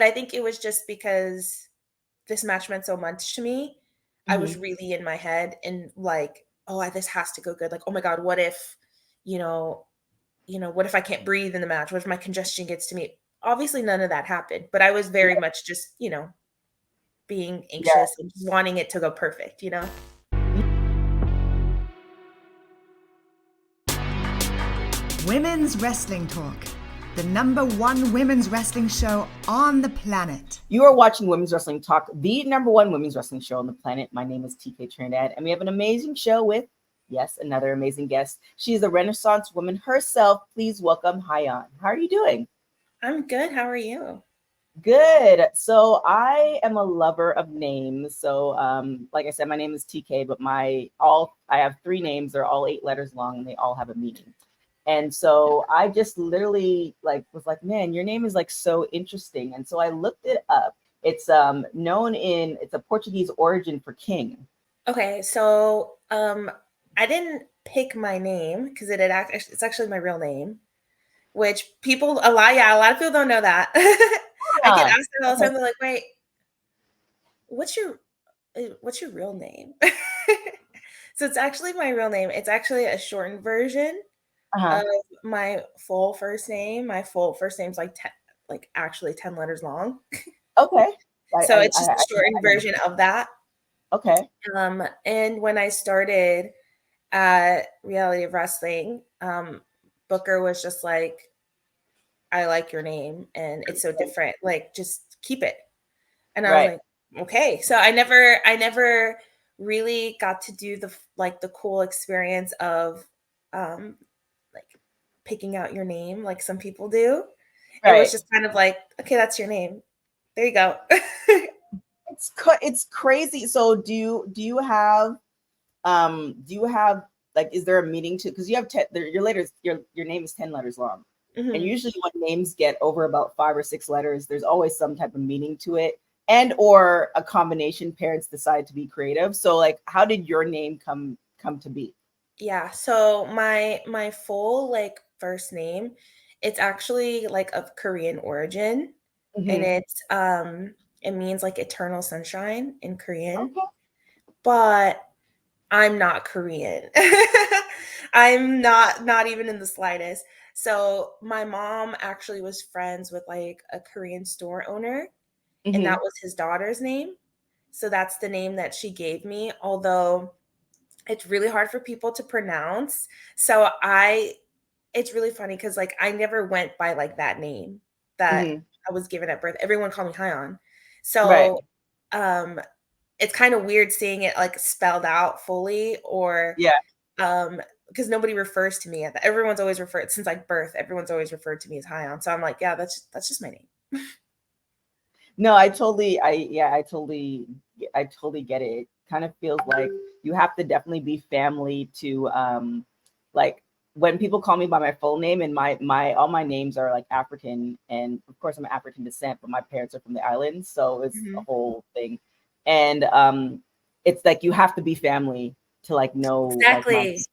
I think it was just because this match meant so much to me. I was Mhm. really in my head and like, oh, this has to go good. Like, oh my God, what if, you know, what if I can't breathe in the match? What if my congestion gets to me? Obviously, none of that happened, but I was very Yeah, much just, being yeah. anxious and just wanting it to go perfect. Women's Wrestling Talk, the #1 women's wrestling show on the planet. You are watching Women's Wrestling Talk, the #1 women's wrestling show on the planet. My name is TK Trinidad, and we have an amazing show with, yes, another amazing guest. She's the Renaissance woman herself. Please welcome Hyan. How are you doing? I'm good. How are you? Good. So I am a lover of names. So like I said, my name is TK, but I have 3 names. They're all 8 letters long and they all have a meaning. And so I just literally was like, man, your name is like so interesting. And so I looked it up. It's it's a Portuguese origin for king. Okay, so I didn't pick my name because it's actually my real name, which a lot of people don't know that. I get Ah, asked that all the okay. time. They're like, "Wait, what's your real name?" So it's actually my real name. It's actually a shortened version Uh-huh. of my full first name. My full first name's actually 10 letters long. Okay. So it's just a I shortened never. version of that. Okay. And when I started at Reality of Wrestling, Booker was just like, I like your name and it's so different. Like, just keep it. And I was Right. like, okay. So I never really got to do the cool experience of like picking out your name like some people do. It was Right. just kind of like, okay, that's your name. There you go. It's crazy. So do you have like, is there a meaning to, because you have your name is 10 letters long, and Mhm. usually when names get over about 5 or 6 letters, there's always some type of meaning to it, and or a combination parents decide to be creative. So like, how did your name come to be? Yeah, so my full first name, it's actually like of Korean origin, and Hmm. it means like eternal sunshine in Korean, Okay. but I'm not Korean. I'm not even in the slightest. So my mom actually was friends with like a Korean store owner, and that Hmm. was his daughter's name. So that's the name that she gave me, although it's really hard for people to pronounce. So it's really funny because like I never went by like that name that Hmm. I was given at birth. Everyone called me Hyan. Right. So um it's kind of weird seeing it like spelled out fully or Yeah. um because nobody refers to me at that. Everyone's always referred since like birth, everyone's always referred to me as Hyan. So I'm like, yeah, that's just my name. No, I totally get it. It kind of feels like you have to definitely be family to like, when people call me by my full name, and my all my names are like African, and of course I'm African descent, but my parents are from the islands, so it's a Mhm. whole thing. And it's like you have to be family to like know like my Exactly.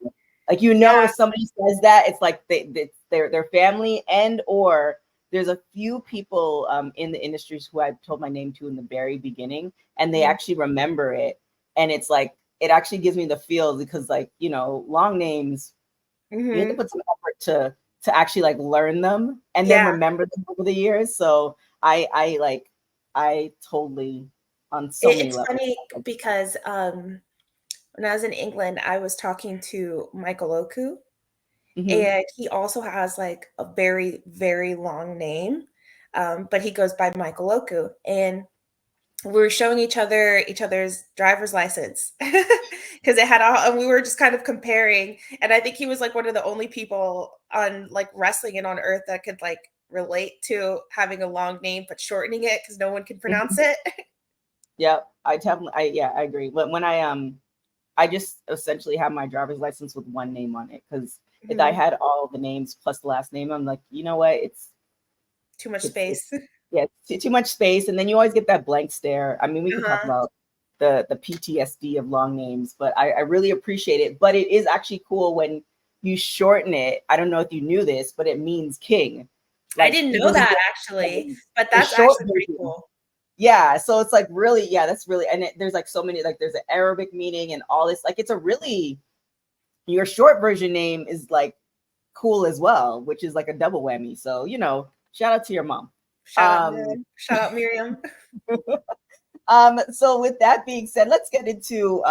like, Yeah. if somebody says that, it's like they're family, and or there's a few people in the industries who I told my name to in the very beginning, and they Mhm. actually remember it, and it's like it actually gives me the feel, because like, long names, you have to Mhm. put some effort to actually like learn them and then Yeah. remember them over the years. So I totally, on so many It's levels. funny because when I was in England, I was talking to Michael Oku, Hmm. and he also has like a very, very long name. But he goes by Michael Oku. And we were showing each other's driver's license because it had all, and we were just kind of comparing. And I think he was like one of the only people on like wrestling and on earth that could like relate to having a long name but shortening it because no one can pronounce it. Yeah, I agree. But when I just essentially have my driver's license with one name on it, because if I Mhm. had all the names plus the last name, I'm like, you know what? Too much It's space. yeah, too much space, and then you always get that blank stare. I mean, we could talk Uh-huh. about the PTSD of long names, but I really appreciate it. But it is actually cool when you shorten it. I don't know if you knew this, but it means king. I Like didn't he know doesn't that get actually, but the that's short actually pretty version. cool. Yeah, so it's like really, yeah, that's really, and there's like so many, like there's an Arabic meaning and all this, like it's a really, your short version name is like cool as well, which is like a double whammy. So, shout out to your mom. Shout out, Miriam. Shout out, Miriam. So with that being said, let's get into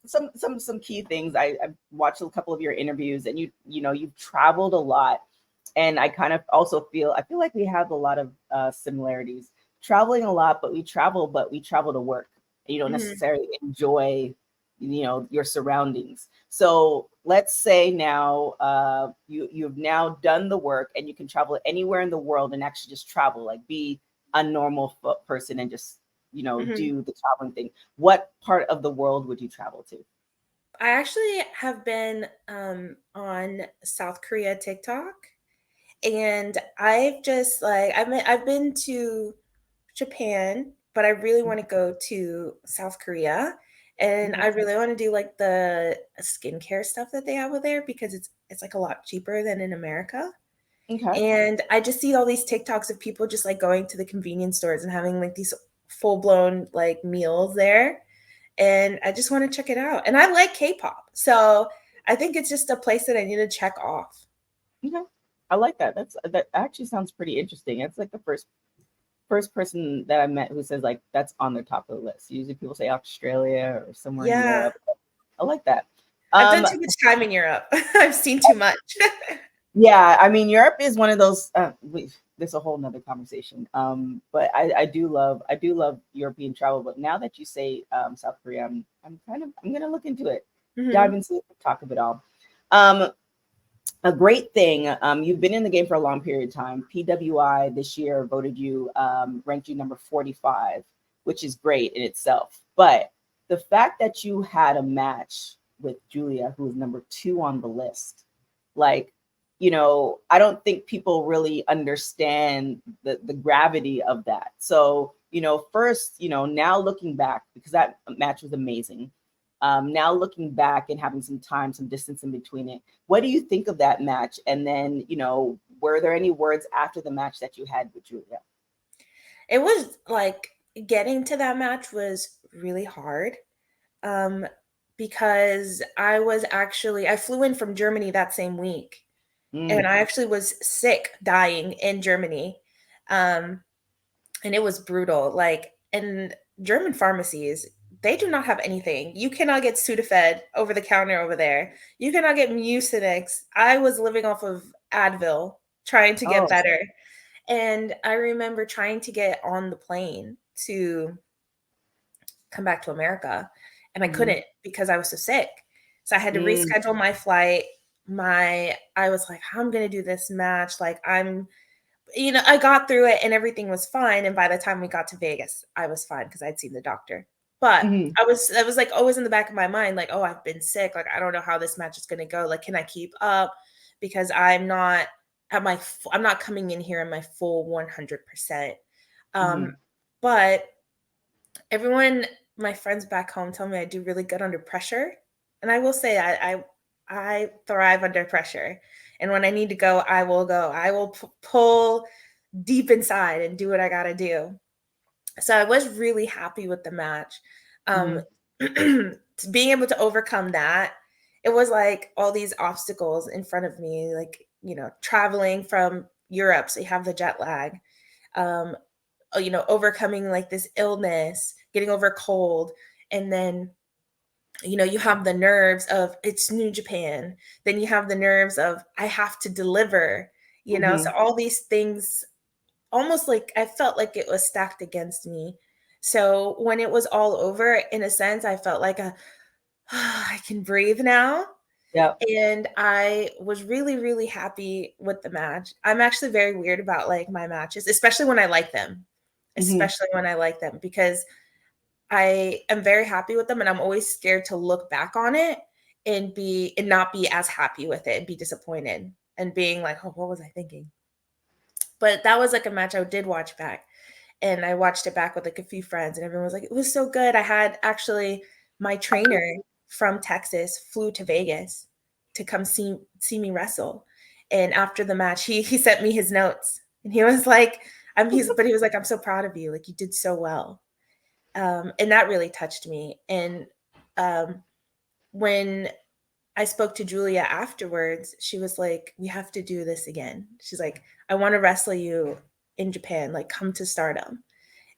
some key things. I've watched a couple of your interviews, and you've traveled a lot, and I feel like we have a lot of similarities. Traveling a lot, but we travel to work. You don't necessarily enjoy, your surroundings. So let's say now you've now done the work, and you can travel anywhere in the world and actually just travel, like be a normal person and just do the traveling thing. What part of the world would you travel to? I actually have been on South Korea TikTok, and I've been to Japan, but I really want to go to South Korea, and I really want to do like the skincare stuff that they have over there because it's like a lot cheaper than in America. Okay. And I just see all these TikToks of people just like going to the convenience stores and having like these full blown like meals there. And I just want to check it out. And I like K-pop. So I think it's just a place that I need to check off. Okay. I like that. That actually sounds pretty interesting. It's like the first person that I met who says like that's on their top of the list. Usually people say Australia or somewhere in Yeah. Europe. I like that. I've done too much time in Europe. I've seen too much. Yeah, I mean Europe is one of those. There's a whole nother conversation. But I do love European travel. But now that you say South Korea, I'm gonna look into it, dive into it, talk of it all. A great thing. You've been in the game for a long period of time. PWI this year voted you, ranked you number 45, which is great in itself. But the fact that you had a match with Giulia, who is number 2 on the list, like, I don't think people really understand the gravity of that. So, first, now looking back, because that match was amazing. Now looking back and having some distance in between it, what do you think of that match? And then, were there any words after the match that you had with Giulia? It was like getting to that match was really hard. Because I flew in from Germany that same week. And I actually was sick, dying in Germany. And it was brutal. Like, in German pharmacies, they do not have anything. You cannot get Sudafed over the counter over there. You cannot get Mucinex. I was living off of Advil, trying to get Oh. better. And I remember trying to get on the plane to come back to America, and I couldn't because I was so sick. So I had to reschedule my flight. I was like, how am I going to do this match? Like, I got through it and everything was fine. And by the time we got to Vegas, I was fine because I'd seen the doctor. But I was like always in the back of my mind, like, oh, I've been sick. Like, I don't know how this match is going to go. Like, can I keep up? Because I'm not coming in here in my full 100%. But my friends back home tell me I do really good under pressure. And I will say I thrive under pressure. And when I need to go, I will go. I will pull deep inside and do what I got to do. So I was really happy with the match. Being able to overcome that, it was like all these obstacles in front of me, like, traveling from Europe. So you have the jet lag. Overcoming like this illness, getting over a cold, and then you have the nerves of it's New Japan. Then you have the nerves of I have to deliver. So all these things, almost like I felt like it was stacked against me. So when it was all over, in a sense, I felt like I can breathe now. Yeah. And I was really, really happy with the match. I'm actually very weird about like my matches, especially when I like them. Because I am very happy with them, and I'm always scared to look back on it and not be as happy with it and be disappointed and being like, oh, what was I thinking? But that was like a match I did watch back, and I watched it back with like a few friends, and everyone was like, it was so good. I had actually my trainer from Texas flew to Vegas to come see me wrestle. And after the match, he sent me his notes And he was like, but he was like, I'm so proud of you. Like, you did so well. And that really touched me. And when I spoke to Giulia afterwards, she was like, we have to do this again. She's like, I want to wrestle you in Japan, like come to Stardom.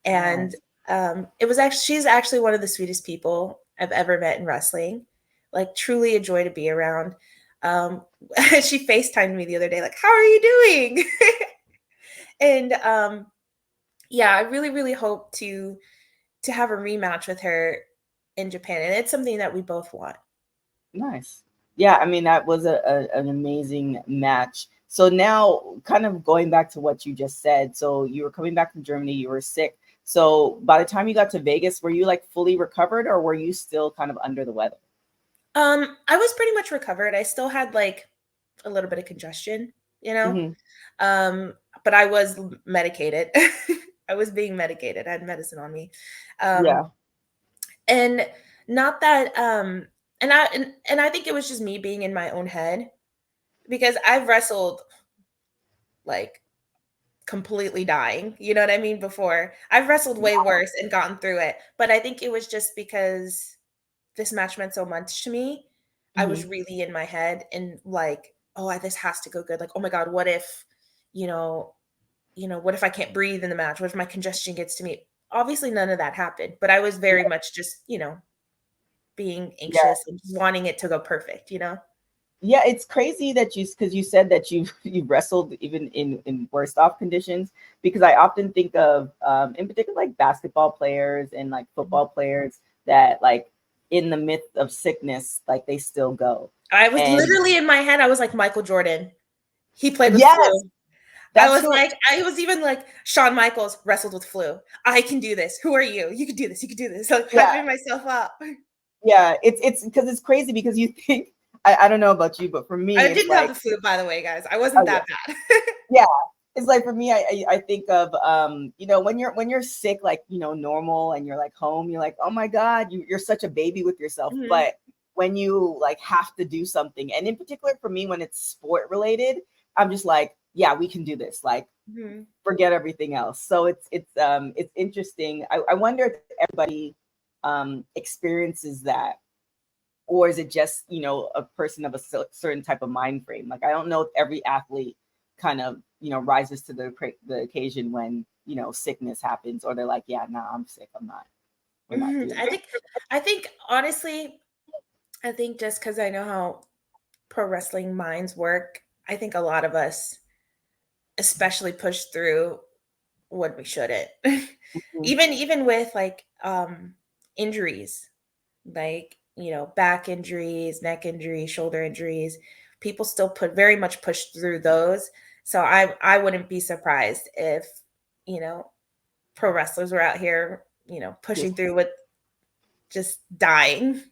And it was actually, she's actually one of the sweetest people I've ever met in wrestling. Like truly a joy to be around. She FaceTimed me the other day, like, how are you doing? And yeah, I really, really hope to have a rematch with her in Japan. And it's something that we both want. Nice. Yeah, I mean that was an amazing match. So now, kind of going back to what you just said, so you were coming back from Germany, you were sick. So by the time you got to Vegas, were you like fully recovered, or were you still kind of under the weather? I was pretty much recovered. I still had like a little bit of congestion, you know. Hmm. But I was medicated. I was being medicated. I had medicine on me. Yeah. And not that and I think it was just me being in my own head because I've wrestled like completely dying, you know what I mean, before. I've wrestled way worse and gotten through it, but I think it was just because this match meant so much to me. I was Hmm. really in my head and like, oh, this has to go good. Like, oh my God, what if, you know, what if I can't breathe in the match? What if my congestion gets to me? Obviously, none of that happened, but I was very much just, being Yeah. anxious and just wanting it to go perfect, you know? Yeah, it's crazy that because you said that you wrestled even in worst off conditions. Because I often think of in particular like basketball players and like football players that like in the midst of sickness, like they still go. I was And literally in my head, I was like Michael Jordan. He played with yes, flu. that's who. I was even like Shawn Michaels wrestled with flu. I can do this. Who are you? You can do this. You can do this. Like Yeah, hyping myself up. yeah. It's because it's crazy because you think I don't know about you, but for me, I it's didn't have the like, flu, by the way, guys. I wasn't oh yeah. that bad. Yeah, it's like for me, I think of when you're sick, like normal, and you're like home, you're like, oh my god, you're such a baby with yourself. Mhm. But when you like have to do something, and in particular for me, when it's sport related, I'm just like, yeah, we can do this. Like, Mhm. forget everything else. So it's interesting. I wonder if everybody experiences that, or is it just a person of a certain type of mind frame? Like, I don't know if every athlete kind of rises to the occasion when sickness happens, or they're like, yeah, nah, I'm sick, we're not Mhm. doing I it. think I think honestly, I think just because I know how pro wrestling minds work, I think a lot of us especially push through when we shouldn't. Mhm. Even with like injuries, like, back injuries, neck injuries, shoulder injuries, people still very much push through those. So I wouldn't be surprised if, you know, pro wrestlers were out here, pushing through with just dying.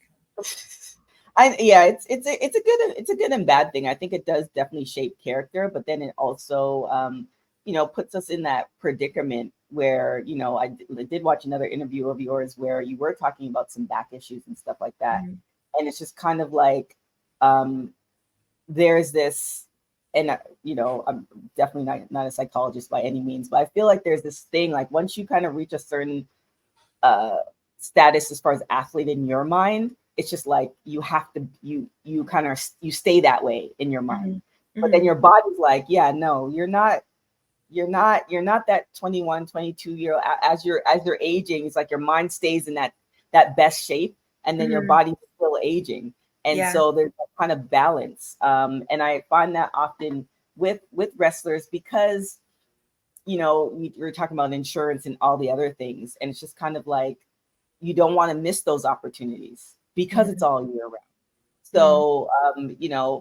Yeah, it's a good and bad thing. I think it does definitely shape character, but then it also puts us in that predicament where I did watch another interview of yours where you were talking about some back issues and stuff like that, Mhm. and it's just kind of like um there's this, and I'm definitely not a psychologist by any means, but I feel like there's this thing like once you kind of reach a certain uh status as far as athlete in your mind, it's just like you have to you kind of you stay that way in your mind. Mhm. But then Mhm. your body's like, yeah, no, you're not that 21, 22 year old. As you're aging, it's like your mind stays in that best shape, and then your Mhm. body's still aging. And Yeah. so there's that kind of balance. And I find that often with wrestlers, because we're talking about insurance and all the other things, and it's just kind of like you don't want to miss those opportunities because it's Mhm. all year round. Mhm. So,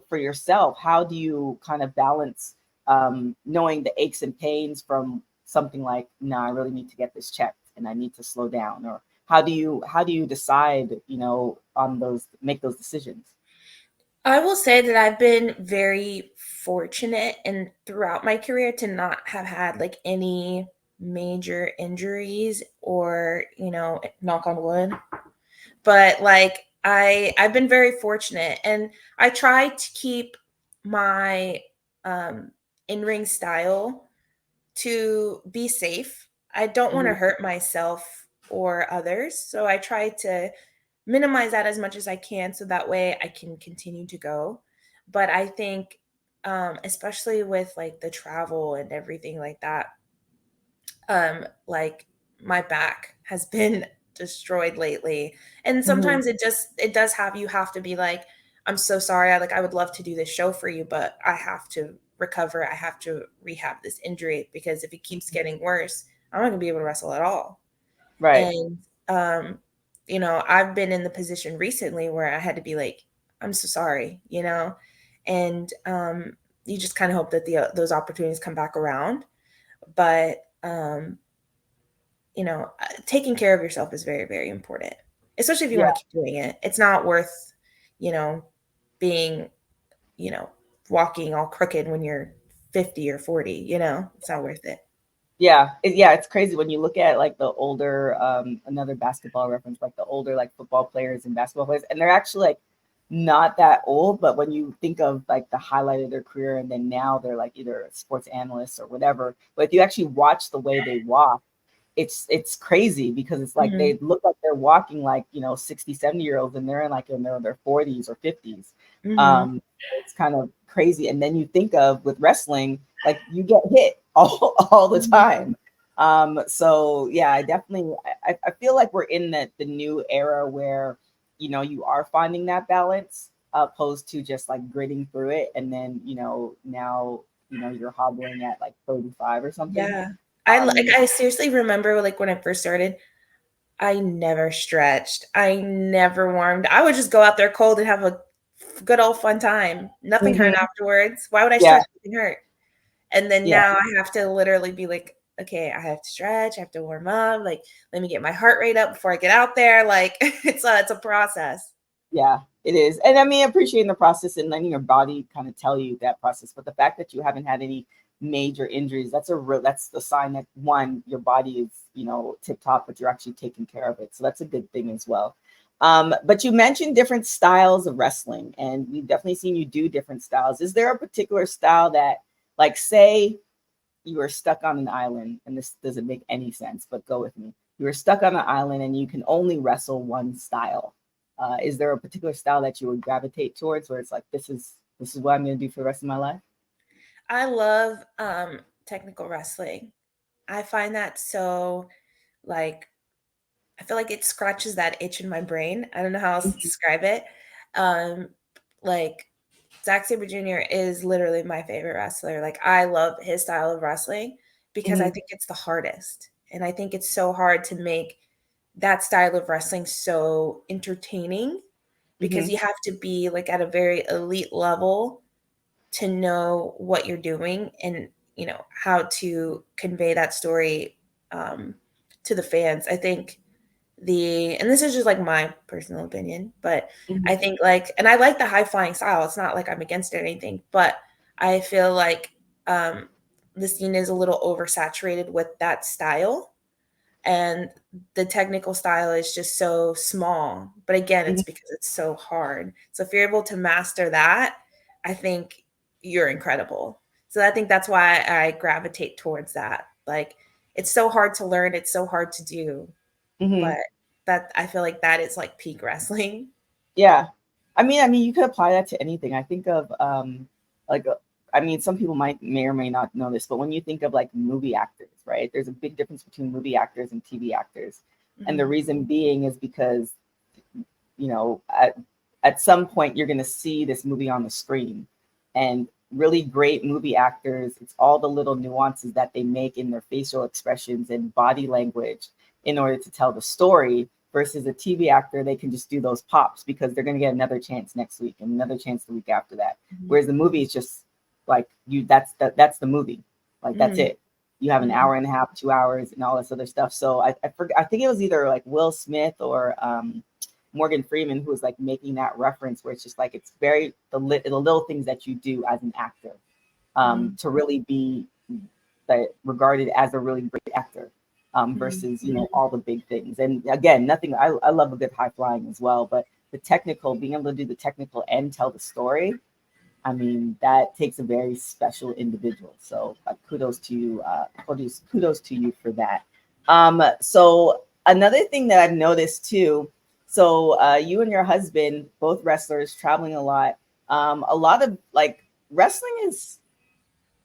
for yourself, how do you kind of balance knowing the aches and pains from something like, no, I really need to get this checked and I need to slow down, or how do you decide, on make those decisions? I will say that I've been very fortunate and throughout my career to not have had like any major injuries or, knock on wood. But like I've been very fortunate and I try to keep my in-ring style to be safe. I don't want to hurt myself or others. So I try to minimize that as much as I can so that way I can continue to go. But I think, especially with like the travel and everything like that, like my back has been destroyed lately. And sometimes it does have you have to be like, I'm so sorry. I would love to do this show for you, but I have to recover. I have to rehab this injury because if it keeps getting worse, I'm not gonna be able to wrestle at all. Right. And I've been in the position recently where I had to be like, I'm so sorry, and you just kind of hope that those opportunities come back around. But taking care of yourself is very, very important, especially if you Yeah. want to keep doing it. It's not worth, you know, being, you know, walking all crooked when you're 50 or 40, it's not worth it. Yeah. It's crazy when you look at like the older, another basketball reference, like the older like football players and basketball players, and they're actually like not that old, but when you think of like the highlight of their career and then now they're like either sports analysts or whatever, but if you actually watch the way they walk, it's crazy because it's like they look like they're walking like 60, 70-year-olds, and they're in their 40s or 50s. It's kind of crazy. And then you think of with wrestling, like you get hit all the time. So yeah, I feel like we're in the new era where you are finding that balance opposed to just like gritting through it, and then now you're hobbling at like 35 or something. Yeah. I seriously remember like when I first started, I never stretched. I never warmed. I would just go out there cold and have a good old fun time. Nothing hurt afterwards. Why would I Yeah. stretch? Nothing hurt. And then Yeah. now I have to literally be like, okay, I have to stretch. I have to warm up. Like, let me get my heart rate up before I get out there. Like, it's a process. Yeah, it is. And I mean, appreciating the process and letting your body kind of tell you that process. But the fact that you haven't had any major injuries, that's the sign that one, your body is, tip top, but you're actually taking care of it. So that's a good thing as well. But you mentioned different styles of wrestling, and we've definitely seen you do different styles. Is there a particular style that, like, say you were stuck on an island, and this doesn't make any sense, but go with me. You were stuck on an island and you can only wrestle one style. Is there a particular style that you would gravitate towards where it's like, this is what I'm going to do for the rest of my life? I love technical wrestling. I find that so like I feel like it scratches that itch in my brain. I don't know how else to describe it. Like Zack Sabre Jr. is literally my favorite wrestler. Like I love his style of wrestling because I think it's the hardest. And I think it's so hard to make that style of wrestling so entertaining because you have to be like at a very elite level to know what you're doing and how to convey that story to the fans. I think and this is just like my personal opinion, but I think and I like the high flying style. It's not like I'm against it or anything, but I feel like the scene is a little oversaturated with that style, and the technical style is just so small. But again, it's because it's so hard. So if you're able to master that, I think you're incredible. So I think that's why I gravitate towards that. Like it's so hard to learn, it's so hard to do, but that I feel like that is like peak wrestling. Yeah. I mean, you could apply that to anything. I think of like some people may or may not know this, but when you think of like movie actors, right? There's a big difference between movie actors and TV actors. And the reason being is because at some point you're going to see this movie on the screen, and really great movie actors, it's all the little nuances that they make in their facial expressions and body language in order to tell the story. Versus a TV actor, they can just do those pops because they're going to get another chance next week and another chance the week after that. Whereas the movie is just like that's the movie. Like that's it. You have an hour and a half, 2 hours, and all this other stuff. So I think it was either like Will Smith or Morgan Freeman who was like making that reference where it's just like it's very the little things that you do as an actor to really be regarded as a really great actor. Versus all the big things. And again, nothing. I love a good high flying as well, but the technical, being able to do the technical and tell the story, I mean, that takes a very special individual. So kudos to you. Kudos to you for that. So another thing that I've noticed too. So you and your husband, both wrestlers, traveling a lot. A lot of like wrestling is.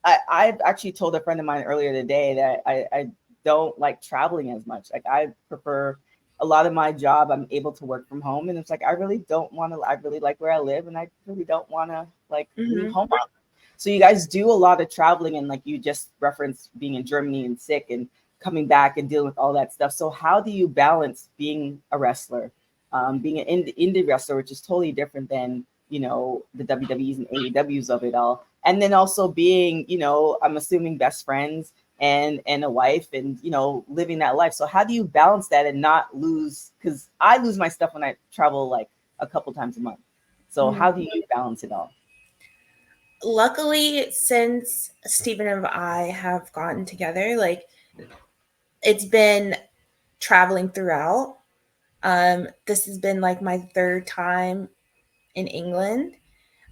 I've actually told a friend of mine earlier today that I don't like traveling as much. Like I prefer a lot of my job. I'm able to work from home, and it's like I really don't want to. I really like where I live, and I really don't want to like leave home. So you guys do a lot of traveling, and like you just referenced being in Germany and sick and coming back and dealing with all that stuff. So how do you balance being a wrestler, being an indie wrestler, which is totally different than the WWEs and AEWs of it all, and then also being I'm assuming best friends and a wife and living that life. So how do you balance that and not lose? Because I lose my stuff when I travel like a couple times a month. So how do you balance it all? Luckily, since Stephen and I have gotten together, like it's been traveling throughout. This has been like my third time in England.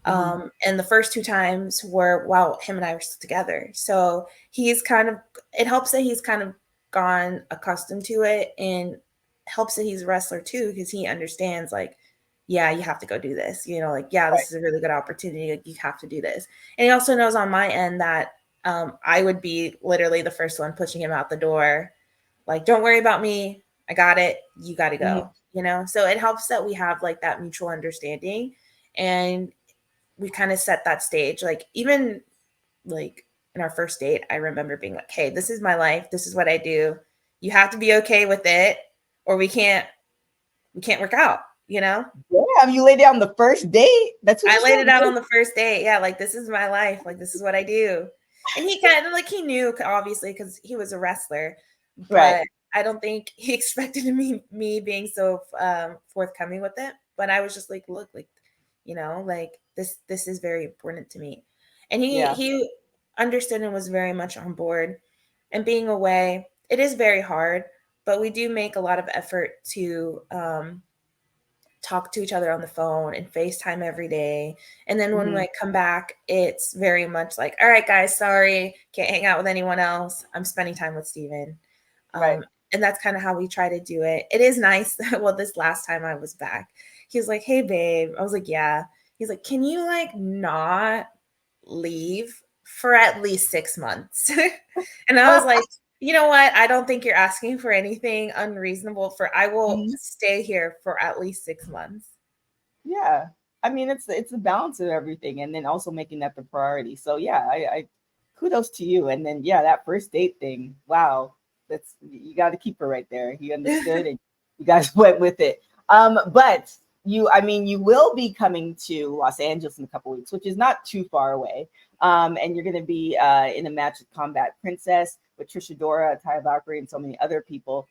And the first two times were while him and I were still together. So it helps that he's kind of gone accustomed to it, and helps that he's a wrestler too, because he understands like, yeah, you have to go do this, like, yeah, this is a really good opportunity. Like, you have to do this. And he also knows on my end that I would be literally the first one pushing him out the door. Like, don't worry about me. I got it. You got to go, So it helps that we have like that mutual understanding, and we kind of set that stage. Like, even like in our first date, I remember being like, hey, this is my life. This is what I do. You have to be okay with it, or we can't work out, Yeah, you lay down the first date. That's what I laid it out on the first date. Yeah, like, this is my life. Like, this is what I do. And he kind of like, he knew, obviously, because he was a wrestler, but right. I don't think he expected me being so forthcoming with it. But I was just like, look, like, like this is very important to me. And he understood and was very much on board. And being away, it is very hard, but we do make a lot of effort to talk to each other on the phone and FaceTime every day. And then when I come back, it's very much like, all right, guys, sorry, can't hang out with anyone else. I'm spending time with Steven. Right. And that's kind of how we try to do it. It is nice. Well, this last time I was back, he was like, hey, babe. I was like, yeah. He's like, can you like not leave for at least 6 months? And I was like, you know what? I don't think you're asking for anything unreasonable. I will stay here for at least 6 months. Yeah. I mean, it's a balance of everything, and then also making that the priority. So yeah, I kudos to you. And then that first date thing, wow, you got to keep her right there. He understood, and you guys went with it. But you will be coming to Los Angeles in a couple weeks, which is not too far away. And you're going to be in a match with Combat Princess with Trisha Dora, Taya Valkyrie, and so many other people.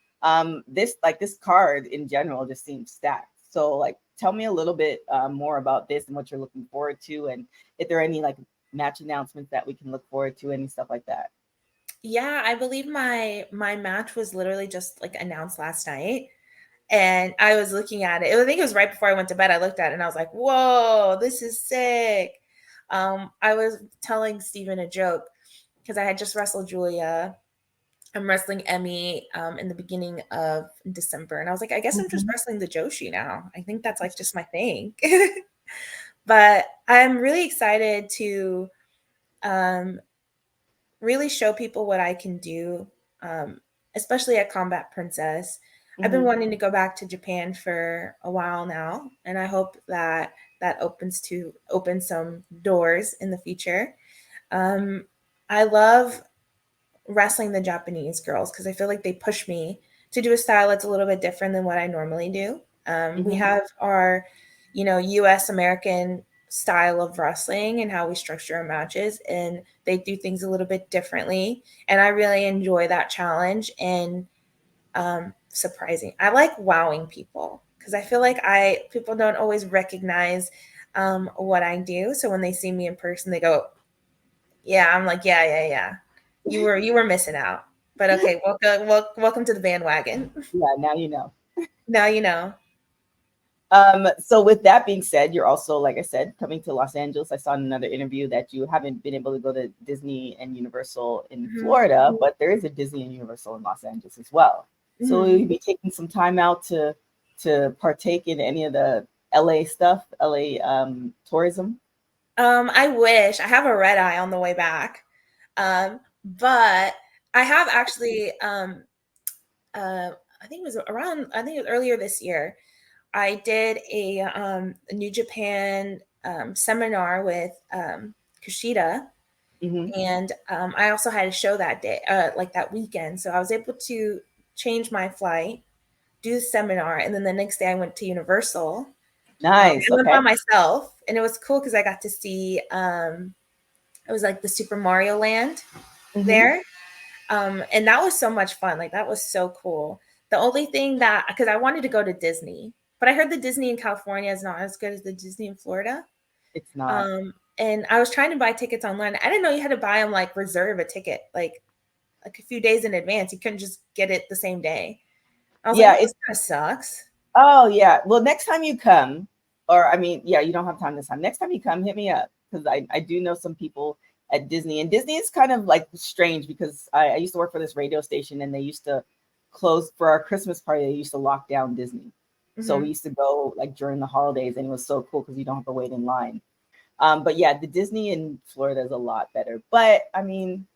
This card in general just seems stacked. So like, tell me a little bit more about this and what you're looking forward to, and if there are any like match announcements that we can look forward to, any stuff like that. Yeah, I believe my match was literally just like announced last night. And I was looking at it. I think it was right before I went to bed. I looked at it and I was like, whoa, this is sick. I was telling Steven a joke because I had just wrestled Giulia. I'm wrestling Emmy in the beginning of December. And I was like, I guess I'm just wrestling the Joshi now. I think that's like just my thing. But I'm really excited to really show people what I can do, especially at Combat Princess. I've been wanting to go back to Japan for a while now, and I hope that open some doors in the future. I love wrestling the Japanese girls because I feel like they push me to do a style that's a little bit different than what I normally do. We have our, U.S. American style of wrestling and how we structure our matches, and they do things a little bit differently. And I really enjoy that challenge and surprising. I like wowing people because I feel like people don't always recognize what I do. So when they see me in person, they go, "Yeah," I'm like, "Yeah. You were missing out." But okay, welcome to the bandwagon. Yeah, now you know. Now you know. So with that being said, you're also, like I said, coming to Los Angeles. I saw in another interview that you haven't been able to go to Disney and Universal in Florida, but there is a Disney and Universal in Los Angeles as well. So will you be taking some time out to partake in any of the LA stuff, LA tourism? I wish. I have a red eye on the way back. But I have actually I think it was earlier this year. I did a New Japan seminar with Kushida, and I also had a show that day, like that weekend. So I was able to change my flight, do the seminar, and then the next day I went to Universal. Nice. I went Okay. by myself, and it was cool because I got to see it was like the Super Mario Land there. And that was so much fun. Like that was so cool. The only thing that, because I wanted to go to Disney, but I heard the Disney in California is not as good as the Disney in Florida. It's not. And I was trying to buy tickets online. I didn't know you had to buy them, like reserve a ticket like a few days in advance. You couldn't just get it the same day. I was like, oh, this kind of sucks. Oh yeah. Well, next time you come, or I mean, yeah, you don't have time this time. Next time you come, hit me up because I do know some people at Disney, and Disney is kind of like strange because I used to work for this radio station, and they used to close for our Christmas party. They used to lock down Disney, so we used to go like during the holidays, and it was so cool because you don't have to wait in line. But yeah, the Disney in Florida is a lot better. But I mean,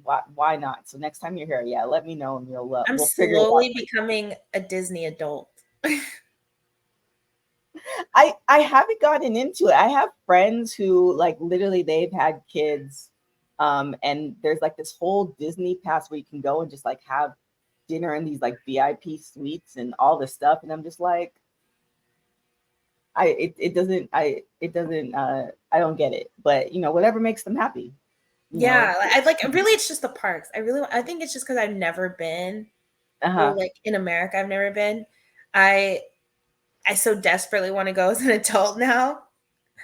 why not? So next time you're here, yeah, let me know and I'm we'll figure it out. slowly becoming a Disney adult. I haven't gotten into it. I have friends who like literally they've had kids, and there's like this whole Disney pass where you can go and just like have dinner in these like VIP suites and all this stuff, and I'm just like, it doesn't I don't get it, but you know, whatever makes them happy. Yeah, I like really it's just the parks. I think it's just because I've never been, or like in America, I've never been. I so desperately want to go as an adult now.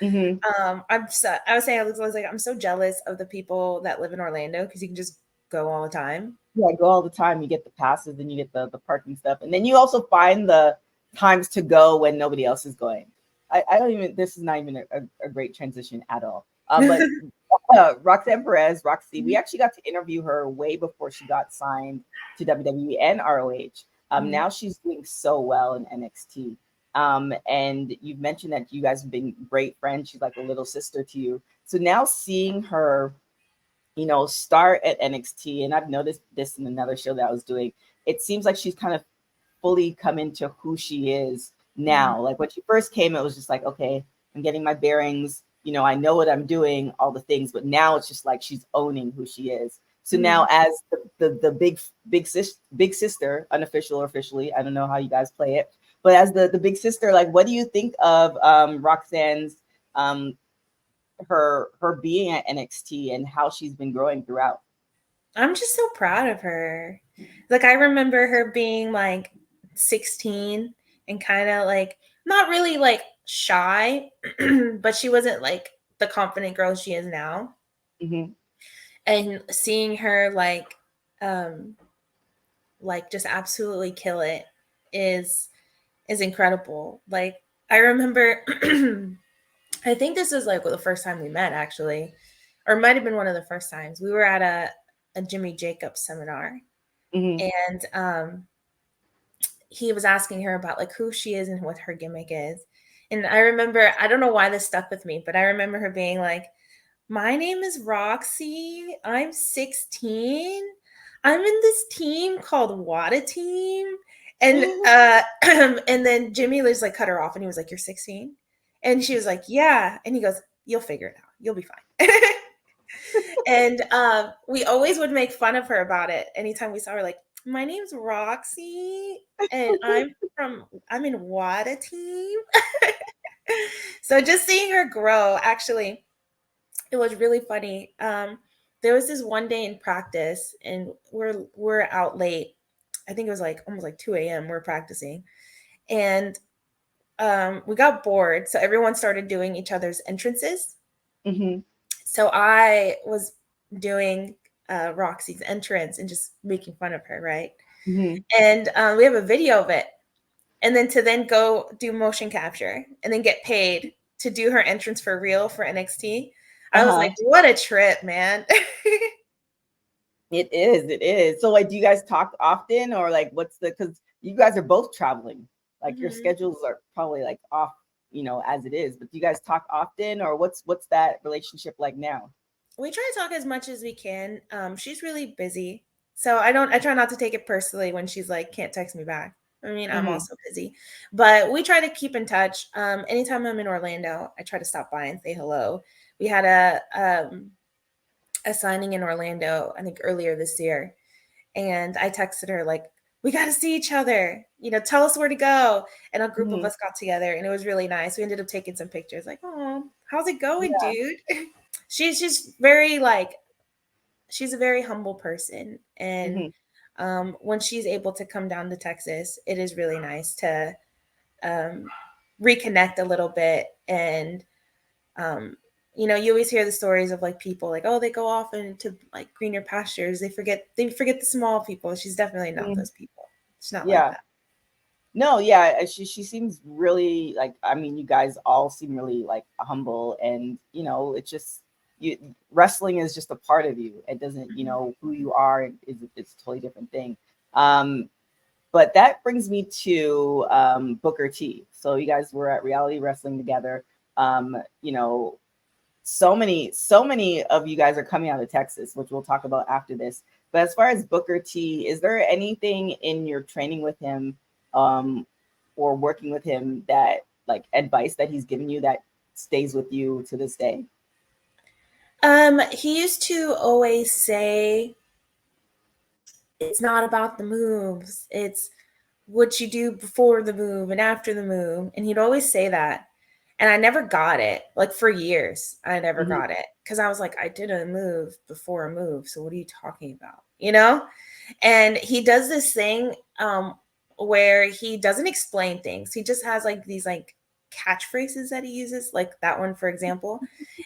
I was saying, I was like, I'm so jealous of the people that live in Orlando because you can just go all the time. Yeah, go all the time. You get the passes, and you get the parking stuff, and then you also find the times to go when nobody else is going. I don't even. This is not even a great transition at all. But Roxanne Perez, Roxy, we actually got to interview her way before she got signed to WWE and ROH. Now she's doing so well in NXT. And you've mentioned that you guys have been great friends. She's like a little sister to you. So now seeing her, you know, start at NXT, and I've noticed this in another show that I was doing, it seems like she's kind of fully come into who she is now. Like when she first came, it was just like, okay, I'm getting my bearings, you know, I know what I'm doing, all the things, but now it's just like she's owning who she is. So now as the big sister, unofficial or officially, I don't know how you guys play it, but as the big sister, like what do you think of Roxanne's her being at NXT and how she's been growing throughout? I'm just so proud of her. Like I remember her being like 16 and kind of like not really like shy, but she wasn't like the confident girl she is now. And seeing her like just absolutely kill it is incredible. Like I remember I think this is like the first time we met actually, or it might have been one of the first times. We were at a Jimmy Jacobs seminar, and he was asking her about like who she is and what her gimmick is. And I remember, I don't know why this stuck with me, but I remember her being like, my name is Roxy. I'm 16. I'm in this team called Wada Team. And and then Jimmy was like cut her off and he was like, you're 16? And she was like, yeah. And he goes, you'll figure it out. You'll be fine. And we always would make fun of her about it. Anytime we saw her, like, my name's Roxy and I'm in Wada Team. So just seeing her grow, actually, it was really funny. There was this one day in practice and we're out late. I think it was like almost like 2 a.m. We're practicing. And we got bored. So everyone started doing each other's entrances. So I was doing Roxy's entrance and just making fun of her, right? And we have a video of it. and then to then go do motion capture and then get paid to do her entrance for real for NXT. I was like, what a trip, man. It is. It is. So, like, do you guys talk often, or like, what's the? Because you guys are both traveling. Like, your schedules are probably like off, as it is. But do you guys talk often, or what's that relationship like now? We try to talk as much as we can. She's really busy, so I try not to take it personally when she's like can't text me back. I mean, I'm also busy, but we try to keep in touch. Anytime I'm in Orlando, I try to stop by and say hello. We had a signing in Orlando, I think earlier this year, and I texted her like, "We got to see each other. Tell us where to go." And a group of us got together, and it was really nice. We ended up taking some pictures. Like, "Oh, how's it going, dude?" She's just very she's a very humble person, and when she's able to come down to Texas, it is really nice to reconnect a little bit. And you always hear the stories of like people like, oh, they go off into like greener pastures. They forget the small people. She's definitely not those people. She's not like that. No, yeah, she seems really like, I mean, you guys all seem really like humble, and it's just wrestling is just a part of you. It doesn't, who you are is it's a totally different thing. But that brings me to Booker T. So you guys were at Reality Wrestling together. So many of you guys are coming out of Texas, which we'll talk about after this. But as far as Booker T, is there anything in your training with him or working with him that like advice that he's given you that stays with you to this day? He used to always say, it's not about the moves. It's what you do before the move and after the move. And he'd always say that. And I never got it. Like for years, I never got it. Because I was like, I did a move before a move. So what are you talking about? And he does this thing where he doesn't explain things. He just has like these like catchphrases that he uses, like that one, for example.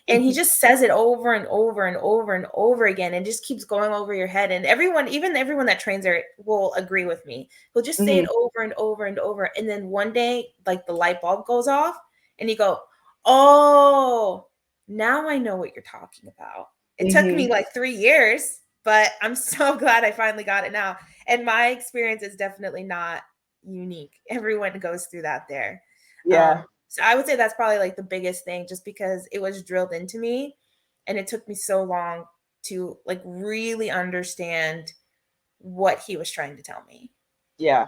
And he just says it over and over and over and over again and just keeps going over your head. And even everyone that trains there will agree with me. He'll just say it over and over and over. And then one day, like the light bulb goes off and you go, oh, now I know what you're talking about. It took me like 3 years, but I'm so glad I finally got it now. And my experience is definitely not unique. Everyone goes through that there. Yeah. So I would say that's probably like the biggest thing, just because it was drilled into me and it took me so long to like really understand what he was trying to tell me. Yeah.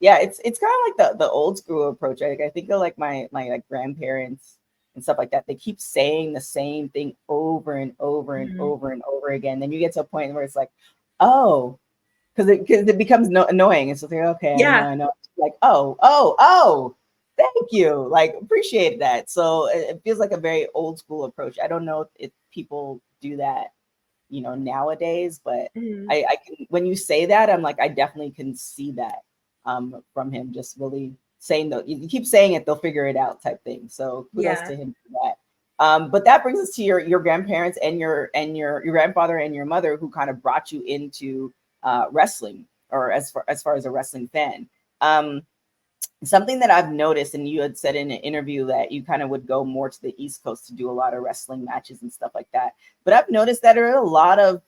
Yeah, it's kind of like the old school approach. Like I think of like my like grandparents and stuff like that. They keep saying the same thing over and over and over and over again. Then you get to a point where it's like, oh, because it becomes annoying. It's like, okay, Yeah. I know. Like, oh, thank you. Like, appreciate that. So it feels like a very old school approach. I don't know if people do that, nowadays, but I can, when you say that, I'm like, I definitely can see that from him, just really saying that you keep saying it, they'll figure it out type thing. So kudos to him for that. But that brings us to your grandparents and your grandfather and your mother, who kind of brought you into wrestling, or as far as a wrestling fan. Something that I've noticed, and you had said in an interview that you kind of would go more to the East Coast to do a lot of wrestling matches and stuff like that. But I've noticed that there are a lot of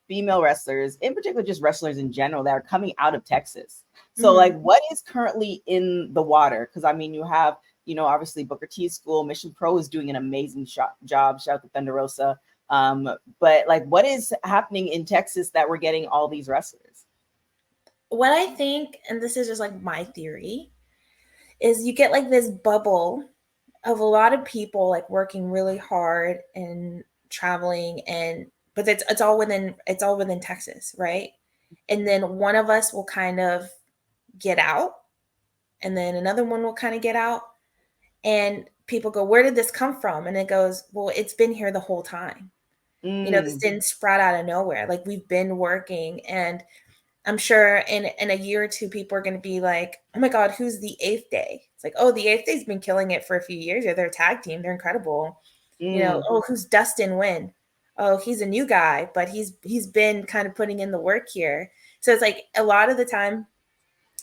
female wrestlers, in particular, just wrestlers in general, that are coming out of Texas. So like, what is currently in the water? Because I mean, you have, obviously Booker T School, Mission Pro is doing an amazing job. Shout out to Thunder Rosa. But like, what is happening in Texas that we're getting all these wrestlers? What I think, and this is just like my theory, is you get like this bubble of a lot of people like working really hard and traveling, but it's all within Texas, right? And then one of us will kind of get out, and then another one will kind of get out, and people go, where did this come from? And it goes, well, it's been here the whole time. This didn't sprout out of nowhere. Like, we've been working, and I'm sure in a year or two, people are going to be like, oh my God, who's the Eighth Day? It's like, oh, the Eighth Day's been killing it for a few years. Yeah, they're a tag team. They're incredible. Oh, who's Dustin Wynn? Oh, he's a new guy, but he's been kind of putting in the work here. So it's like a lot of the time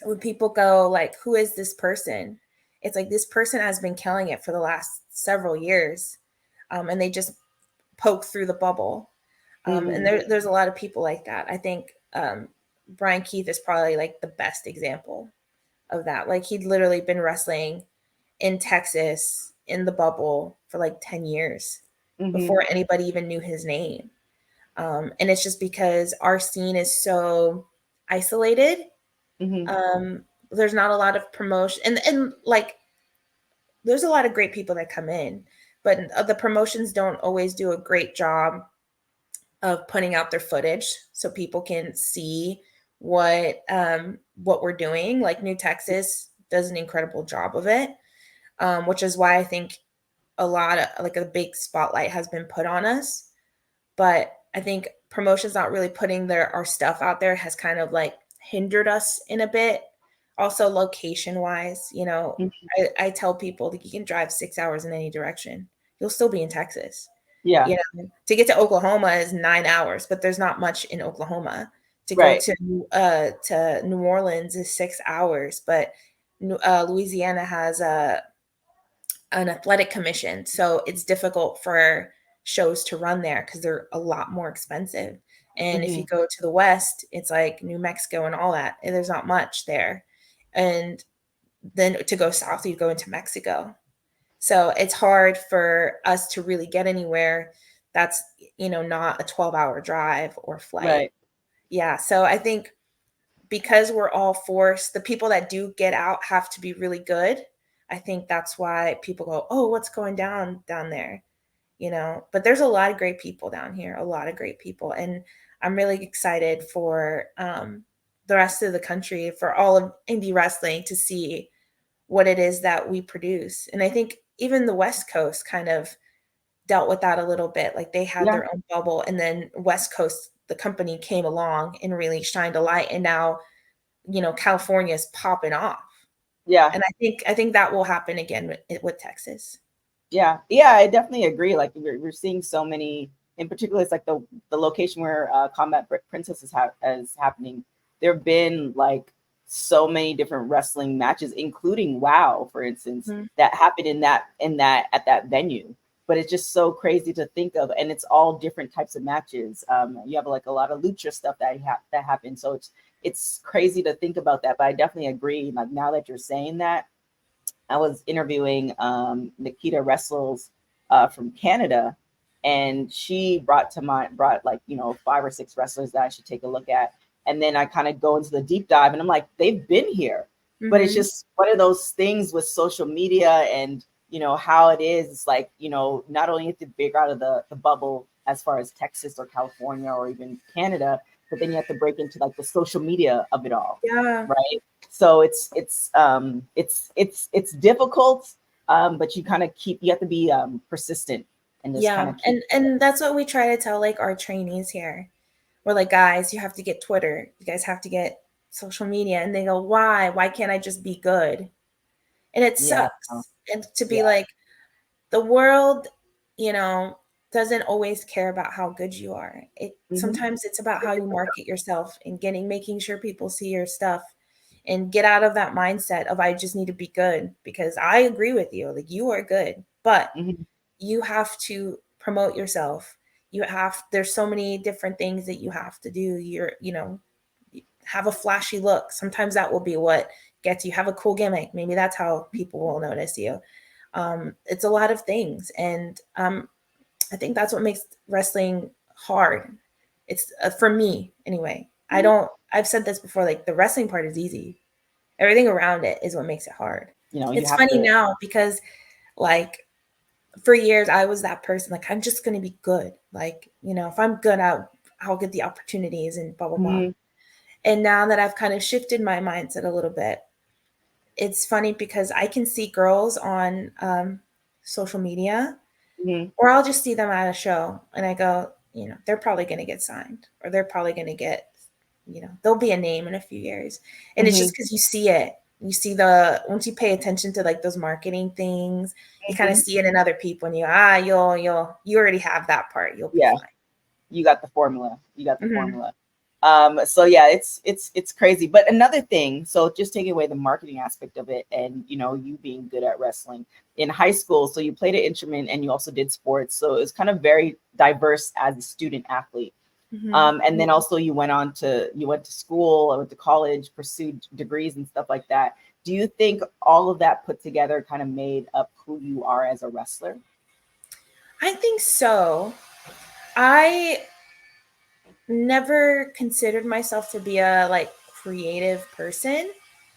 when people go like, who is this person? It's like, this person has been killing it for the last several years. And they just poke through the bubble. And there's a lot of people like that. I think Brian Keith is probably like the best example of that. Like, he'd literally been wrestling in Texas in the bubble for like 10 years before anybody even knew his name. And it's just because our scene is so isolated. There's not a lot of promotion, and like, there's a lot of great people that come in, but the promotions don't always do a great job of putting out their footage so people can see what we're doing. Like, New Texas does an incredible job of it, which is why I think a lot of, like, a big spotlight has been put on us. But I think promotions not really putting our stuff out there has kind of like hindered us in a bit. Also, location wise, I tell people that you can drive 6 hours in any direction, you'll still be in Texas. Yeah. To get to Oklahoma is 9 hours, but there's not much in Oklahoma. To go Right. to New Orleans is 6 hours, but Louisiana has an athletic commission, so it's difficult for shows to run there because they're a lot more expensive. And if you go to the West, it's like New Mexico and all that, and there's not much there. And then to go south, you go into Mexico. So it's hard for us to really get anywhere that's, not a 12-hour drive or flight. Right. Yeah. So I think because we're all forced, the people that do get out have to be really good. I think that's why people go, oh, what's going down there? But there's a lot of great people down here, a lot of great people. And I'm really excited for the rest of the country, for all of indie wrestling, to see what it is that we produce. And I think even the West Coast kind of dealt with that a little bit. Like, they had their own bubble, and then West Coast, the company, came along and really shined a light. And now, California is popping off. Yeah. And I think that will happen again with Texas. Yeah, I definitely agree. Like, we're seeing so many, in particular, it's like the location where Combat Princess is happening. There have been like so many different wrestling matches, including WoW, for instance, that happened in that at that venue. But it's just so crazy to think of, and it's all different types of matches. You have like a lot of lucha stuff that happens, so it's crazy to think about that. But I definitely agree. Like, now that you're saying that, I was interviewing Nikita Wrestles from Canada, and she brought like 5 or 6 wrestlers that I should take a look at. And then I kind of go into the deep dive, and I'm like, they've been here, but it's just one of those things with social media and how it is. It's like, not only have to break out of the bubble as far as Texas or California or even Canada, but then you have to break into like the social media of it all. Yeah. Right. So it's difficult, but you kind of you have to be persistent and just kind of and that's what we try to tell like our trainees here. We're like, guys, you have to get Twitter. You guys have to get social media. And they go, why? Why can't I just be good? And it sucks. And to be like, the world, doesn't always care about how good you are. Sometimes it's about how you market yourself and making sure people see your stuff, and get out of that mindset of, I just need to be good, because I agree with you. Like, you are good, but you have to promote yourself. There's so many different things that you have to do. Have a flashy look. Sometimes that will be what gets you. Have a cool gimmick. Maybe that's how people will notice you. It's a lot of things. And I think that's what makes wrestling hard. It's for me anyway. I've said this before, like, the wrestling part is easy. Everything around it is what makes it hard. It's funny now because, like, for years I was that person, like, I'm just going to be good. Like, if I'm good, I'll get the opportunities and blah, blah, blah. And now that I've kind of shifted my mindset a little bit, it's funny because I can see girls on social media, or I'll just see them at a show and I go, they're probably going to get signed, or they're probably going to get, they'll be a name in a few years. And it's just because you see it. You see once you pay attention to like those marketing things, you kind of see it in other people, and you already have that part. You'll be fine. You got the formula. You got the formula. So yeah, it's crazy. But another thing, so just taking away the marketing aspect of it, and you being good at wrestling in high school, so you played an instrument and you also did sports, so it's kind of very diverse as a student athlete. And then also you went to school, went to college, pursued degrees and stuff like that. Do you think all of that put together kind of made up who you are as a wrestler? I think so. I never considered myself to be a like creative person.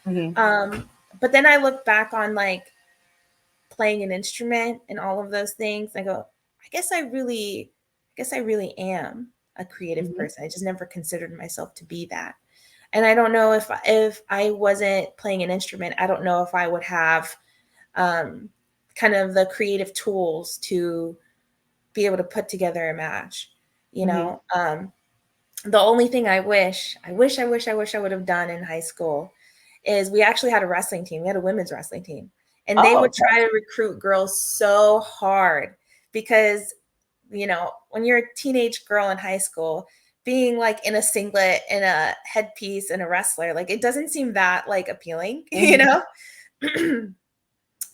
Mm-hmm. But then I look back on like playing an instrument and all of those things. I go, I guess I really am a creative Mm-hmm. person. I just never considered myself to be that. And I don't know if I wasn't playing an instrument, I don't know if I would have um, kind of the creative tools to be able to put together a match. You Mm-hmm. know, the only thing I would have done in high school is we actually had a wrestling team. We had a women's wrestling team, and they Oh, would okay. try to recruit girls so hard because, when you're a teenage girl in high school, being like in a singlet and a headpiece and a wrestler, like it doesn't seem that like appealing, Mm-hmm.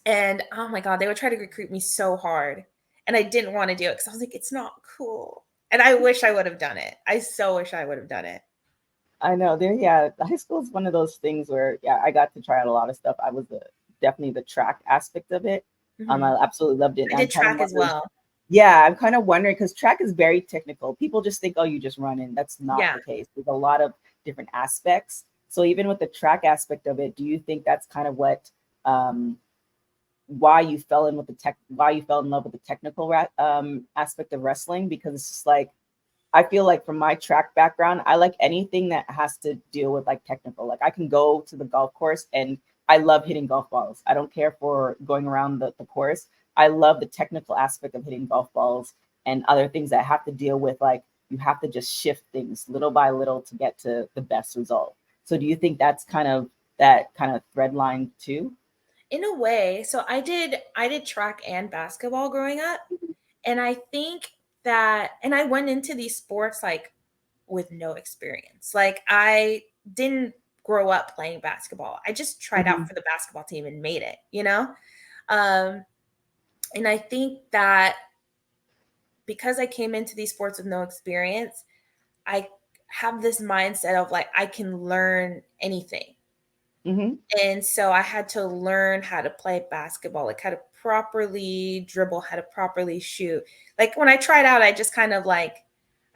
And oh my God, they would try to recruit me so hard. And I didn't want to do it because I was like, it's not cool. And I wish I would have done it. I so wish I would have done it. I know there. Yeah, high school is one of those things where, yeah, I got to try out a lot of stuff. I was definitely the track aspect of it. Mhm. I absolutely loved it. I And I'm did kind of track as wondering. well. Yeah, I'm kind of wondering because track is very technical. People just think, oh, you just run, and that's not Yeah. the case. There's a lot of different aspects. So even with the track aspect of it, do you think that's kind of what um, why you fell in love with the technical aspect of wrestling? Because it's just like I feel like from my track background, I like anything that has to deal with like technical. Like I can go to the golf course and I love hitting golf balls. I don't care for going around the course. I love the technical aspect of hitting golf balls and other things that have to deal with like you have to just shift things little by little to get to the best result. So do you think that's kind of that kind of thread line too? In a way. So I did track and basketball growing up. And I think that and I went into these sports like with no experience. Like I didn't grow up playing basketball. I just tried out Hmm. for the basketball team and made it. Um and I think that because I came into these sports with no experience, I have this mindset of like I can learn anything. Hmm. And so I had to learn how to play basketball, like how to properly dribble, how to properly shoot. Like when I tried out, I just kind of like,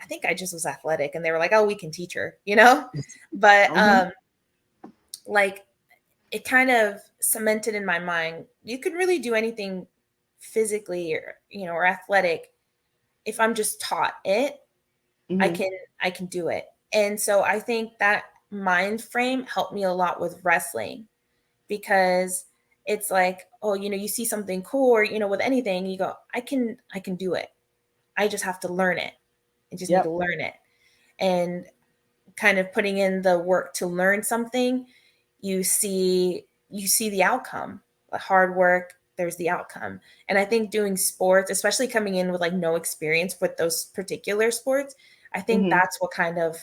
I think I just was athletic and they were like, oh, we can teach her. But Hmm. like it kind of cemented in my mind, you could really do anything physically or athletic. If I'm just taught it, I Hmm. can I can do it. And so I think that mind frame helped me a lot with wrestling because it's like, oh, you see something cool or with anything, you go, I can do it. I just have to learn it. I just need to Yep. learn it. And kind of putting in the work to learn something, you see the outcome. The hard work, there's the outcome. And I think doing sports, especially coming in with like no experience with those particular sports, I think Hmm. that's what kind of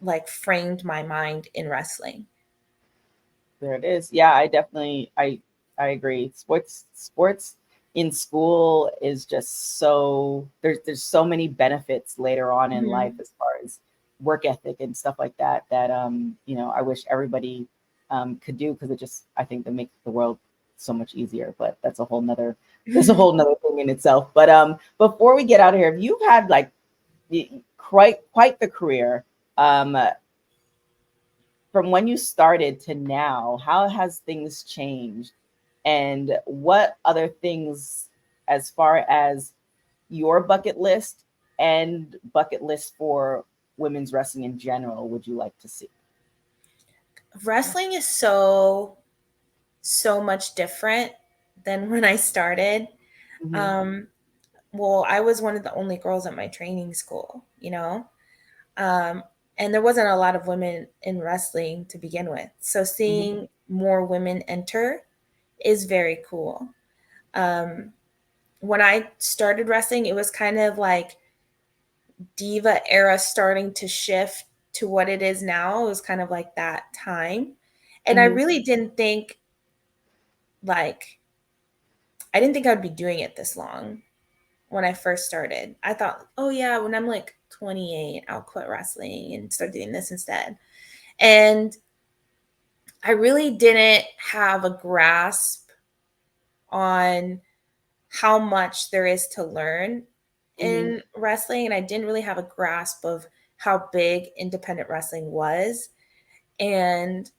like framed my mind in wrestling. There it is. Yeah, I agree. Sports in school is just so there's so many benefits later on in life Mhm. as far as work ethic and stuff like that that I wish everybody could do because it just I think that makes the world so much easier. But that's a whole nother thing in itself. But before we get out of here, if you've had like quite the career. From when you started to now, how has things changed? And what other things, as far as your bucket list and bucket list for women's wrestling in general, would you like to see? Wrestling is so much different than when I started. Hmm. Um, well, I was one of the only girls at my training school. Um, and there wasn't a lot of women in wrestling to begin with. So Hmm. seeing more women enter is very cool. Um, when I started wrestling, it was kind of like diva era starting to shift to what it is now, it was kind of like that time. And I really didn't think like, I didn't think I would be doing it this long when I first started. I thought, oh yeah, when I'm like 28, I'll quit wrestling and start doing this instead. And I really didn't have a grasp on how much there is to learn in wrestling. And I didn't really have a grasp of how big independent wrestling was. And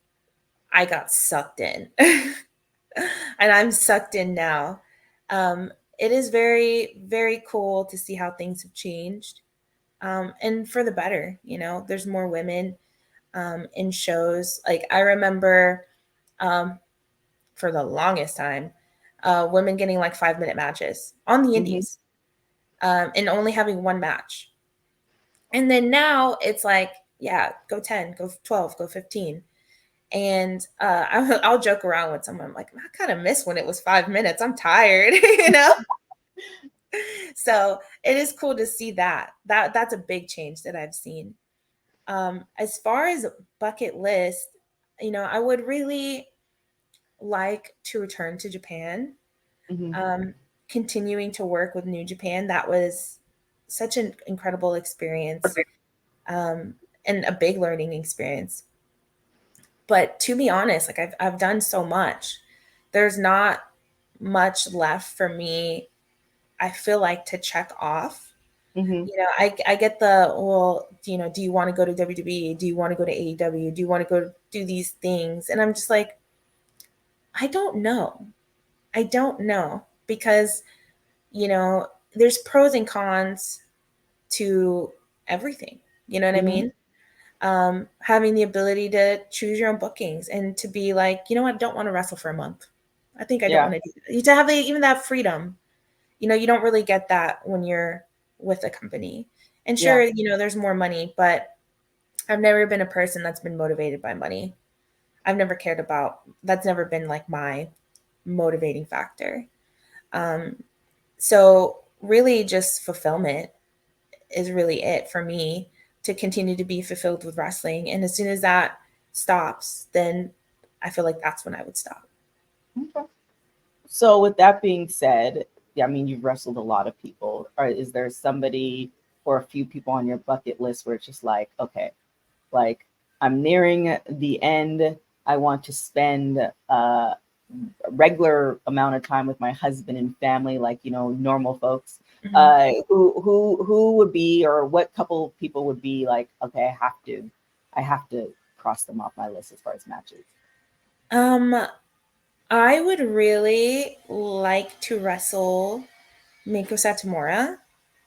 I got sucked in. And I'm sucked in now. It is very, very cool to see how things have changed. And for the better, you know, there's more women in shows. Like I remember for the longest time, women getting like 5-minute matches on the indies and only having one match. And then now it's like, yeah, go 10, go 12, go 15. And I'll joke around with someone. I'm like, I kind of miss when it was 5 minutes. I'm tired, you know? So it is cool to see that's a big change that I've seen. As far as bucket list, you know, I would really like to return to Japan. Continuing to work with New Japan, that was such an incredible experience, and a big learning experience. But to be honest, like I've done so much. There's not much left for me, I feel like, to check off. You know, I get the, well, you know, do you want to go to WWE? Do you want to go to AEW? Do you want to go do these things? And I'm just like, I don't know. I don't know, because, you know, there's pros and cons to everything. You know what I mean? Having the ability to choose your own bookings and to be like, you know what, I don't want to wrestle for a month. I think I don't want to do that. To have even that freedom. You know, you don't really get that when you're with a company. And sure, you know, there's more money, but I've never been a person that's been motivated by money. I've never cared about, that's never been like my motivating factor. So really just fulfillment is really it for me, to continue to be fulfilled with wrestling. And as soon as that stops, then I feel like that's when I would stop. Okay. So with that being said, yeah, I mean, you've wrestled a lot of people. Or is there somebody or a few people on your bucket list where it's just like, okay, like I'm nearing the end. I want to spend a regular amount of time with my husband and family, like, you know, normal folks. Who would be, or what couple of people would be like, okay, I have to cross them off my list as far as matches? I would really like to wrestle Miko Satomura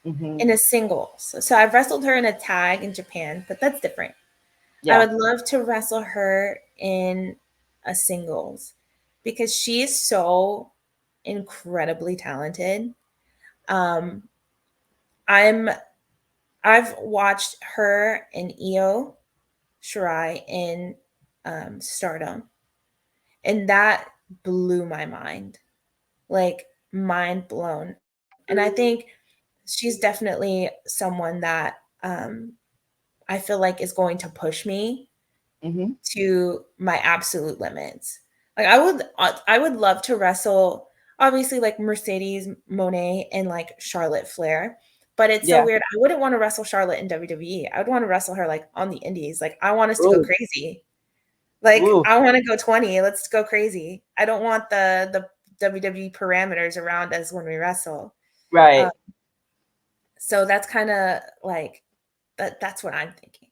in a singles. So I've wrestled her in a tag in Japan, but that's different. I would love to wrestle her in a singles because she is so incredibly talented. I've watched her and Io Shirai in Stardom, and that blew my mind, like mind blown. And I think she's definitely someone that I feel like is going to push me to my absolute limits. Like I would love to wrestle, obviously, like Mercedes Moné and like Charlotte Flair. But it's so weird. I wouldn't want to wrestle Charlotte in WWE. I would want to wrestle her like on the indies. Like I want us to go crazy. Like I want to go 20. Let's go crazy. I don't want the WWE parameters around us when we wrestle. Right. So that's kind of like that's what I'm thinking.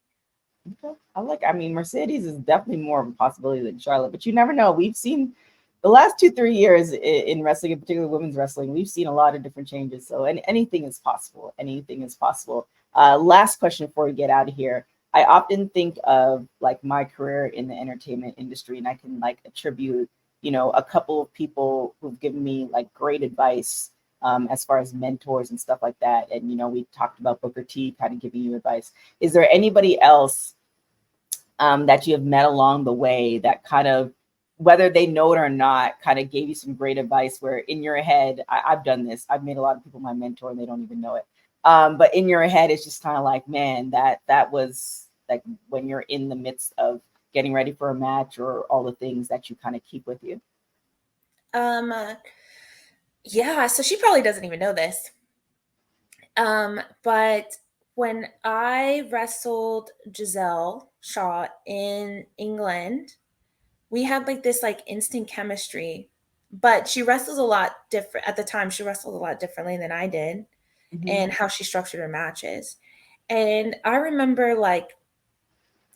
Okay. I mean, Mercedes is definitely more of a possibility than Charlotte, but you never know. We've seen the last 2-3 years in wrestling, in particular women's wrestling, we've seen a lot of different changes. So anything is possible. Anything is possible. Last question before we get out of here. I often think of like my career in the entertainment industry, and I can like attribute, you know, a couple of people who've given me like great advice as far as mentors and stuff like that. And, you know, we talked about Booker T kind of giving you advice. Is there anybody else that you have met along the way that kind of, whether they know it or not, kind of gave you some great advice where in your head, I've done this. I've made a lot of people my mentor and they don't even know it. But in your head, it's just kind of like, man, that was like when you're in the midst of getting ready for a match, or all the things that you kind of keep with you? Yeah, so she probably doesn't even know this. But when I wrestled Giselle Shaw in England, we had like this like instant chemistry. But she wrestles a lot different at the time. She wrestled a lot differently than I did, and how she structured her matches. And I remember like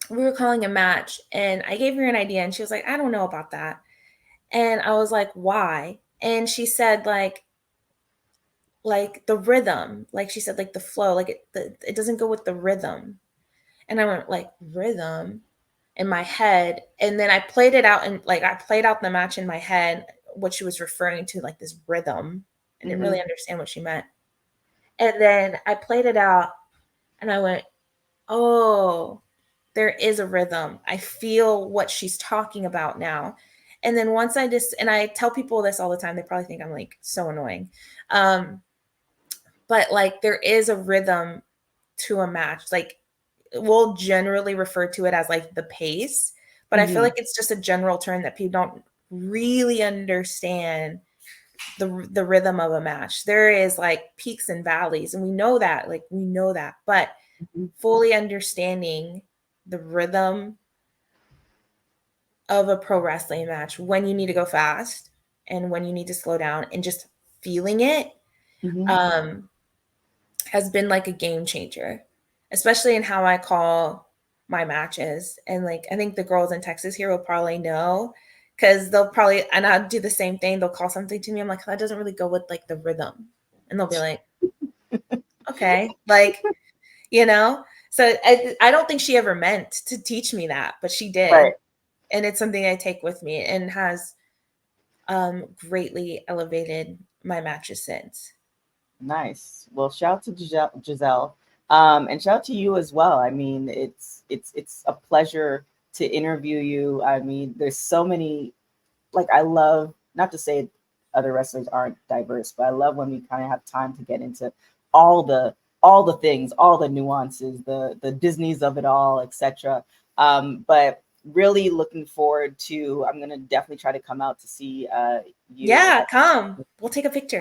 we were calling a match, and I gave her an idea, and she was like, "I don't know about that." And I was like, "Why?" And she said like the rhythm, like she said like the flow, like it doesn't go with the rhythm. And I went like rhythm in my head, and then I played it out, and like I played out the match in my head, what she was referring to, like this rhythm. I didn't really understand what she meant. And then I played it out, and I went, "Oh, there is a rhythm. I feel what she's talking about now." And then once and I tell people this all the time, they probably think I'm like so annoying. But like there is a rhythm to a match. Like we'll generally refer to it as like the pace, but I feel like it's just a general term that people don't really understand the rhythm of a match. There is like peaks and valleys, and we know that, but fully understanding the rhythm of a pro wrestling match, when you need to go fast and when you need to slow down, and just feeling it, has been like a game changer, especially in how I call my matches. And like I think the girls in Texas here will probably know, because they'll probably, and I'll do the same thing. They'll call something to me. I'm like, that doesn't really go with like the rhythm. And they'll be like, okay, like, you know? So I don't think she ever meant to teach me that, but she did. Right. And it's something I take with me, and has greatly elevated my matches since. Nice. Well, shout out to Giselle, and shout out to you as well. I mean, it's a pleasure to interview you. I mean, there's so many, like, I love, not to say other wrestlers aren't diverse, but I love when we kind of have time to get into all the things, all the nuances, the Disneys of it all, etc. But really looking forward to, I'm gonna definitely try to come out to see you. Yeah, come. We'll take a picture.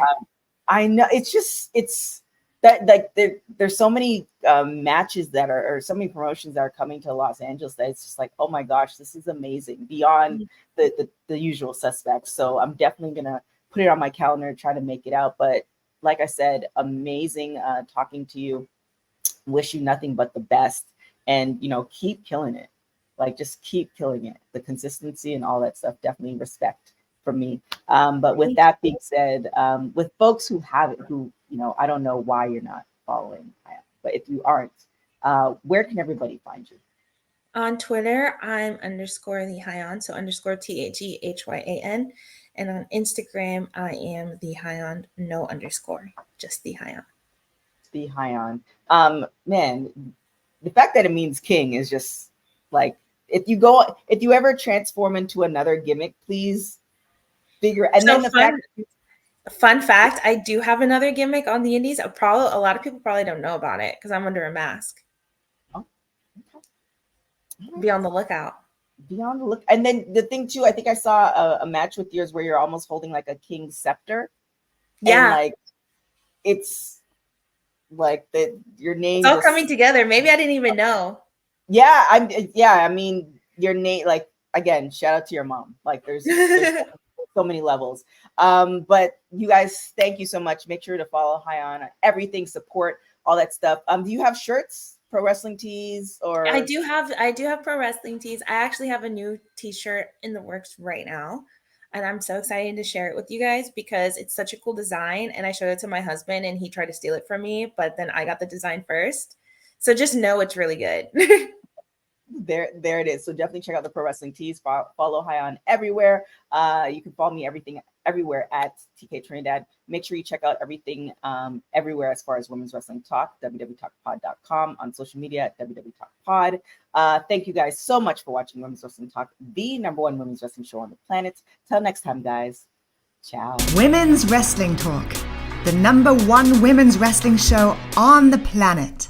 I know, it's that, like, there's so many matches that are, or so many promotions that are coming to Los Angeles, that it's just like, oh my gosh, this is amazing, beyond the usual suspects. So I'm definitely gonna put it on my calendar and try to make it out. But like I said, amazing talking to you. Wish you nothing but the best, and keep killing it. Like, just keep killing it. The consistency and all that stuff, definitely respect from me. But with that being said, with folks who have it, who, I don't know why you're not following Hyan, but if you aren't, where can everybody find you? On Twitter, I'm _ the Hyan, so _THEHYAN. And on Instagram, I am the Hyan, no underscore, just the Hyan. The Hyan. Man, the fact that it means king is just like, if you ever transform into another gimmick, please figure. And so then fun fact, I do have another gimmick on the indies. A lot of people probably don't know about it, because I'm under a mask. Oh, okay. Be on the lookout. Be on the look. And then the thing too, I think I saw a match with yours where you're almost holding like a king's scepter. Yeah. And like, it's like your name. It's all coming together. Maybe I didn't even know. Yeah, I mean, your name, like, again, shout out to your mom. Like, there's so many levels. But you guys, thank you so much. Make sure to follow Hyan on everything, support all that stuff. Do you have shirts, pro wrestling tees, or? I do have pro wrestling tees. I actually have a new t-shirt in the works right now, and I'm so excited to share it with you guys, because it's such a cool design. And I showed it to my husband, and he tried to steal it from me, but then I got the design first. So just know it's really good. There it is. So definitely check out the pro wrestling tees. Follow Hyan everywhere. You can follow me everywhere at TK Trinidad. Make sure you check out everything everywhere as far as Women's Wrestling Talk, www.talkpod.com, on social media at www.talkpod. Thank you guys so much for watching Women's Wrestling Talk, the #1 women's wrestling show on the planet. Till next time, guys. Ciao. Women's Wrestling Talk, the #1 women's wrestling show on the planet.